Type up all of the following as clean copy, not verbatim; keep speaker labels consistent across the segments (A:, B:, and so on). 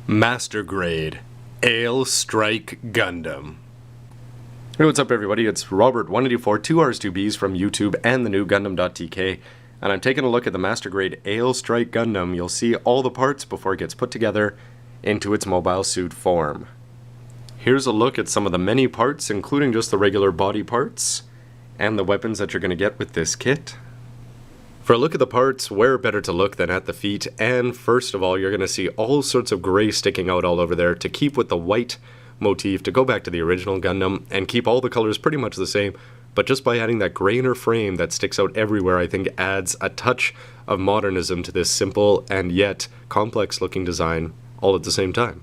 A: Master Grade Aile Strike Gundam. Hey, what's up everybody? It's Robert184, 2Rs 2Bs from YouTube and the new Gundam.tk, and I'm taking a look at the Master Grade Aile Strike Gundam. You'll see all the parts before it gets put together into its mobile suit form. Here's a look at some of the many parts, including just the regular body parts, and the weapons that you're going to get with this kit. For a look at the parts, where better to look than at the feet, and first of all, you're going to see all sorts of gray sticking out all over there to keep with the white motif, to go back to the original Gundam, and keep all the colors pretty much the same, but just by adding that gray inner frame that sticks out everywhere, I think adds a touch of modernism to this simple and yet complex looking design all at the same time.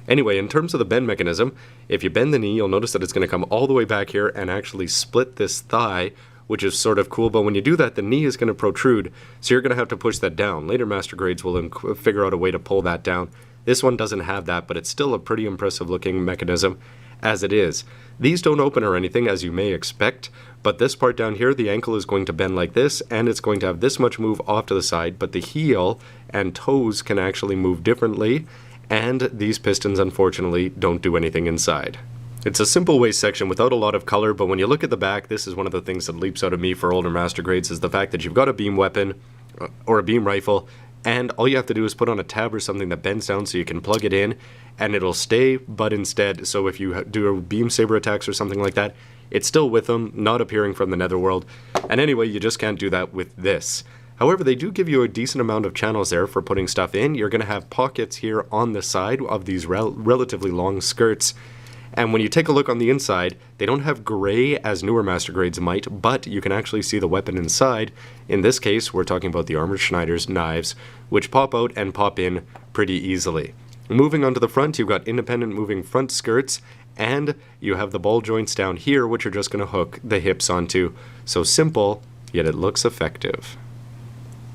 A: Anyway, in terms of the bend mechanism, if you bend the knee, you'll notice that it's going to come all the way back here and actually split this thigh, which is sort of cool, but when you do that, the knee is going to protrude, so you're going to have to push that down. Later Master Grades will figure out a way to pull that down. This one doesn't have that, but it's still a pretty impressive looking mechanism as it is. These don't open or anything, as you may expect, but this part down here, the ankle is going to bend like this, and it's going to have this much move off to the side, but the heel and toes can actually move differently, and these pistons, unfortunately, don't do anything inside. It's a simple waist section without a lot of color, but when you look at the back, this is one of the things that leaps out at me for older Master Grades, is the fact that you've got a beam weapon, or a beam rifle, and all you have to do is put on a tab or something that bends down so you can plug it in, and it'll stay, but instead, so if you do a beam saber attacks or something like that, it's still with them, not appearing from the netherworld, and anyway, you just can't do that with this. However, they do give you a decent amount of channels there for putting stuff in. You're going to have pockets here on the side of these relatively long skirts. And when you take a look on the inside, they don't have gray as newer Master Grades might, but you can actually see the weapon inside. In this case, we're talking about the Armored Schneider's knives, which pop out and pop in pretty easily. Moving on to the front, you've got independent moving front skirts, and you have the ball joints down here, which are just going to hook the hips onto. So simple, yet it looks effective.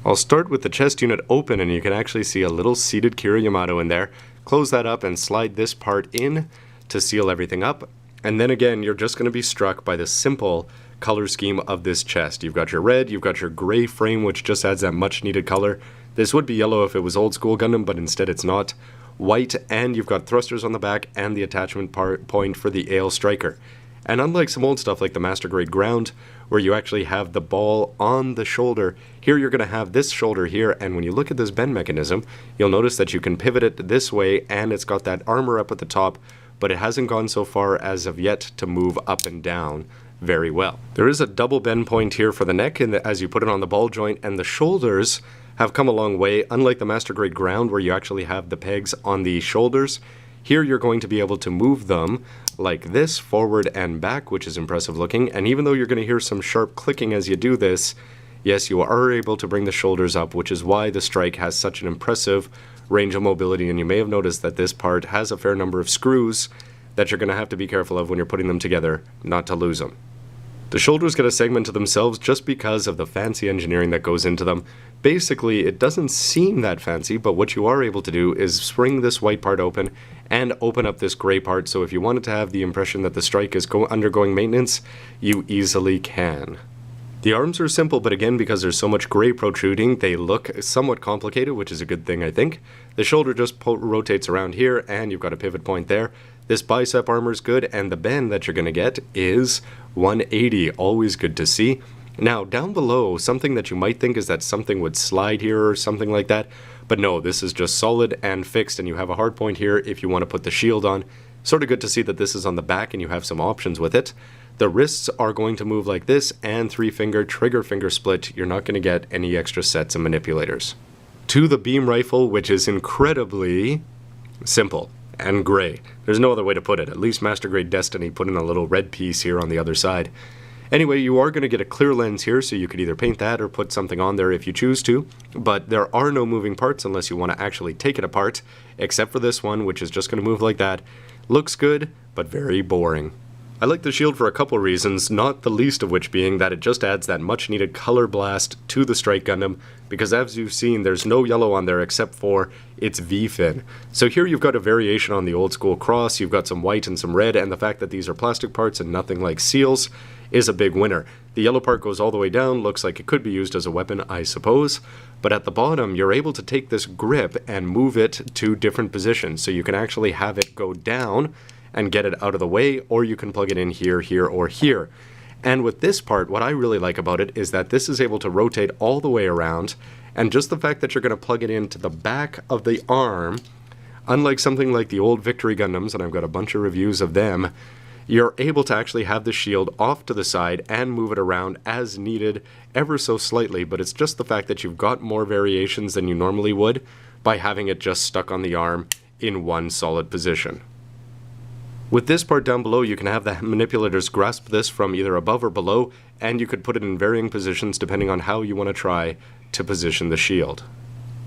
A: I'll start with the chest unit open, and you can actually see a little seated Kira Yamato in there. Close that up and slide this part in to seal everything up, and then again you're just going to be struck by the simple color scheme of this chest. You've got your red, you've got your gray frame, which just adds that much needed color. This would be yellow if it was old school Gundam, but instead it's not. White, and you've got thrusters on the back and the attachment point for the Aile Striker. And unlike some old stuff like the Master Grade Ground, where you actually have the ball on the shoulder, here you're going to have this shoulder here, and when you look at this bend mechanism, you'll notice that you can pivot it this way, and it's got that armor up at the top, but it hasn't gone so far as of yet to move up and down very well. There is a double bend point here for the neck as you put it on the ball joint, and the shoulders have come a long way. Unlike the Master Grade Ground, where you actually have the pegs on the shoulders, here you're going to be able to move them like this, forward and back, which is impressive looking, and even though you're going to hear some sharp clicking as you do this, yes, you are able to bring the shoulders up, which is why the strike has such an impressive range of mobility, and you may have noticed that this part has a fair number of screws that you're going to have to be careful of when you're putting them together, not to lose them. The shoulders get a segment to themselves just because of the fancy engineering that goes into them. Basically, it doesn't seem that fancy, but what you are able to do is spring this white part open and open up this gray part, so if you wanted to have the impression that the strike is undergoing maintenance, you easily can. The arms are simple, but again, because there's so much gray protruding, they look somewhat complicated, which is a good thing, I think. The shoulder just rotates around here, and you've got a pivot point there. This bicep armor is good, and the bend that you're going to get is 180. Always good to see. Now, down below, something that you might think is that something would slide here or something like that, but no, this is just solid and fixed, and you have a hard point here if you want to put the shield on. Sort of good to see that this is on the back and you have some options with it. The wrists are going to move like this, and 3-finger trigger finger split. You're not going to get any extra sets of manipulators. To the beam rifle, which is incredibly simple and gray. There's no other way to put it. At least Master Grade Destiny put in a little red piece here on the other side. Anyway, you are going to get a clear lens here, so you could either paint that or put something on there if you choose to, but there are no moving parts unless you want to actually take it apart, except for this one, which is just going to move like that. Looks good, but very boring. I like the shield for a couple reasons, not the least of which being that it just adds that much needed color blast to the Strike Gundam, because as you've seen, there's no yellow on there except for its V-fin. So here you've got a variation on the old school cross, you've got some white and some red, and the fact that these are plastic parts and nothing like seals is a big winner. The yellow part goes all the way down, looks like it could be used as a weapon, I suppose. But at the bottom, you're able to take this grip and move it to different positions. So you can actually have it go down and get it out of the way, or you can plug it in here, here, or here. And with this part, what I really like about it is that this is able to rotate all the way around, and just the fact that you're going to plug it into the back of the arm, unlike something like the old Victory Gundams, and I've got a bunch of reviews of them, you're able to actually have the shield off to the side and move it around as needed ever so slightly, but it's just the fact that you've got more variations than you normally would by having it just stuck on the arm in one solid position. With this part down below, you can have the manipulators grasp this from either above or below, and you could put it in varying positions depending on how you want to try to position the shield.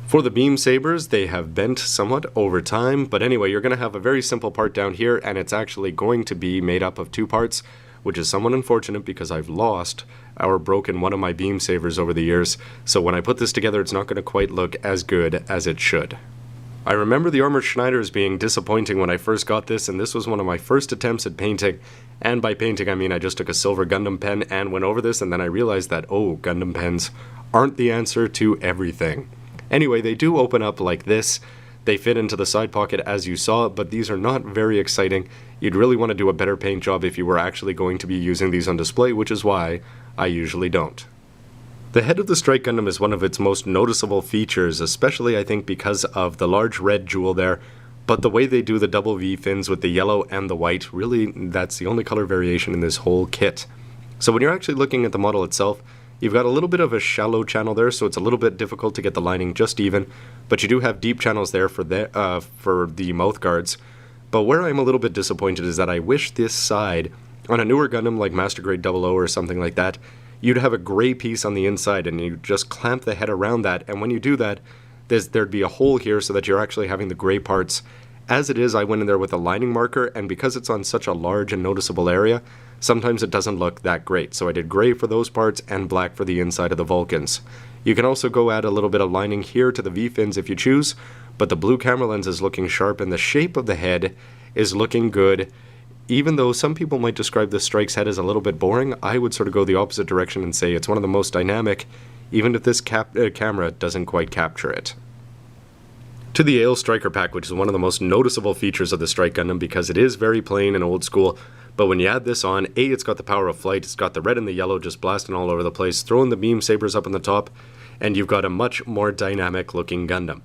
A: For the beam sabers, they have bent somewhat over time, but anyway, you're going to have a very simple part down here, and it's actually going to be made up of 2 parts, which is somewhat unfortunate because I've lost or broken one of my beam sabers over the years, so when I put this together, it's not going to quite look as good as it should. I remember the armor Schneiders being disappointing when I first got this, and this was one of my first attempts at painting. And by painting, I mean I just took a silver Gundam pen and went over this, and then I realized that, oh, Gundam pens aren't the answer to everything. Anyway, they do open up like this. They fit into the side pocket as you saw, but these are not very exciting. You'd really want to do a better paint job if you were actually going to be using these on display, which is why I usually don't. The head of the Strike Gundam is one of its most noticeable features, especially I think because of the large red jewel there, but the way they do the double V fins with the yellow and the white, really that's the only color variation in this whole kit. So when you're actually looking at the model itself, you've got a little bit of a shallow channel there, so it's a little bit difficult to get the lining just even, but you do have deep channels there for the mouth guards. But where I'm a little bit disappointed is that I wish this side, on a newer Gundam like Master Grade 00 or something like that, you'd have a gray piece on the inside and you just clamp the head around that, and when you do that, there'd be a hole here so that you're actually having the gray parts. As it is, I went in there with a lining marker, and because it's on such a large and noticeable area, sometimes it doesn't look that great. So I did gray for those parts and black for the inside of the Vulcans. You can also go add a little bit of lining here to the V-fins if you choose, but the blue camera lens is looking sharp and the shape of the head is looking good. Even though some people might describe the Strike's head as a little bit boring, I would sort of go the opposite direction and say it's one of the most dynamic, even if this camera doesn't quite capture it. To the Aile Striker Pack, which is one of the most noticeable features of the Strike Gundam because it is very plain and old school, but when you add this on, A, it's got the power of flight, it's got the red and the yellow just blasting all over the place, throwing the beam sabers up on the top, and you've got a much more dynamic looking Gundam.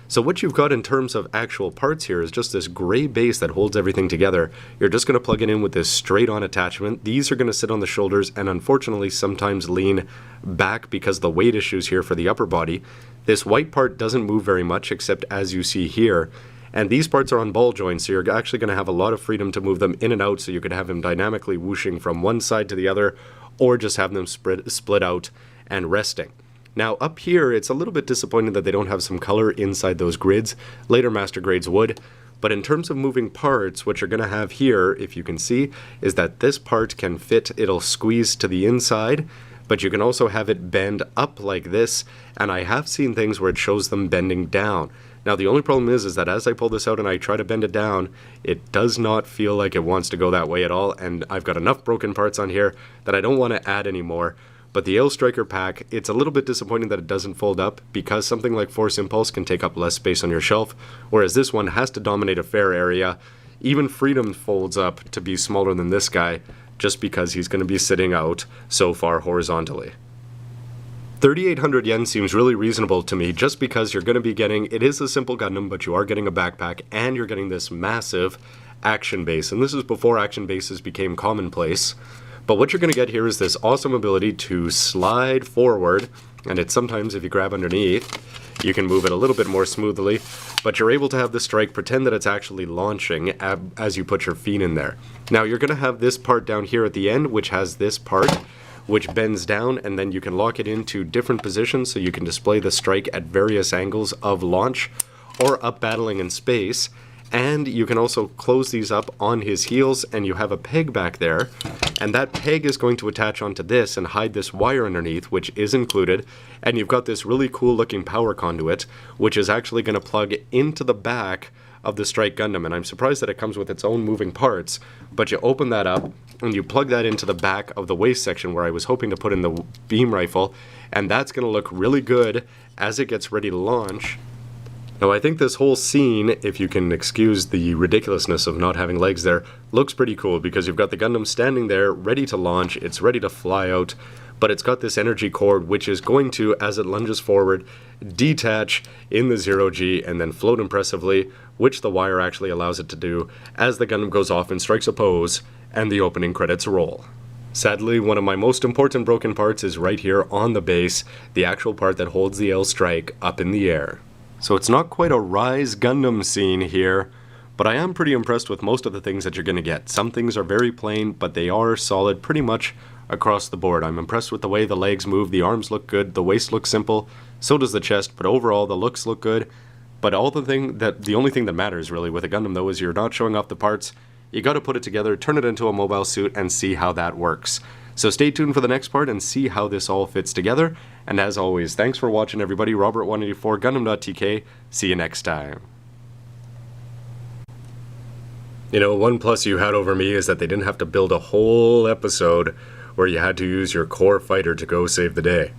A: So what you've got in terms of actual parts here is just this gray base that holds everything together. You're just going to plug it in with this straight-on attachment. These are going to sit on the shoulders and unfortunately sometimes lean back because of the weight issues here for the upper body. This white part doesn't move very much except as you see here. And these parts are on ball joints, so you're actually going to have a lot of freedom to move them in and out, so you could have them dynamically whooshing from one side to the other, or just have them split out and resting. Now up here, it's a little bit disappointing that they don't have some color inside those grids. Later Master Grades would. But in terms of moving parts, what you're going to have here, if you can see, is that this part can fit, it'll squeeze to the inside, but you can also have it bend up like this, and I have seen things where it shows them bending down. Now the only problem is that as I pull this out and I try to bend it down, it does not feel like it wants to go that way at all, and I've got enough broken parts on here that I don't want to add anymore. But the Aile Striker Pack, it's a little bit disappointing that it doesn't fold up because something like Force Impulse can take up less space on your shelf, whereas this one has to dominate a fair area. Even Freedom folds up to be smaller than this guy just because he's going to be sitting out so far horizontally. 3,800 yen seems really reasonable to me just because you're going to be getting, it is a simple Gundam, but you are getting a backpack and you're getting this massive action base, and this is before action bases became commonplace. But what you're going to get here is this awesome ability to slide forward, and it's sometimes if you grab underneath, you can move it a little bit more smoothly, but you're able to have the strike pretend that it's actually launching as you put your feet in there. Now you're going to have this part down here at the end, which has this part, which bends down, and then you can lock it into different positions so you can display the strike at various angles of launch or up battling in space. And you can also close these up on his heels, and you have a peg back there, and that peg is going to attach onto this and hide this wire underneath, which is included, and you've got this really cool looking power conduit, which is actually going to plug into the back of the Strike Gundam, and I'm surprised that it comes with its own moving parts, but you open that up, and you plug that into the back of the waist section where I was hoping to put in the beam rifle, and that's going to look really good as it gets ready to launch. Now, I think this whole scene, if you can excuse the ridiculousness of not having legs there, looks pretty cool because you've got the Gundam standing there, ready to launch, it's ready to fly out, but it's got this energy cord which is going to, as it lunges forward, detach in the 0G and then float impressively, which the wire actually allows it to do, as the Gundam goes off and strikes a pose, and the opening credits roll. Sadly, one of my most important broken parts is right here on the base, the actual part that holds the Aile Strike up in the air. So it's not quite a Rise Gundam scene here, but I am pretty impressed with most of the things that you're going to get. Some things are very plain, but they are solid pretty much across the board. I'm impressed with the way the legs move, the arms look good, the waist looks simple, so does the chest, but overall the looks look good. But the only thing that matters really with a Gundam though is you're not showing off the parts. You got to put it together, turn it into a mobile suit, and see how that works. So stay tuned for the next part and see how this all fits together. And as always, thanks for watching everybody. Robert184, Gundam.tk. See you next time. You know, one plus you had over me is that they didn't have to build a whole episode where you had to use your core fighter to go save the day.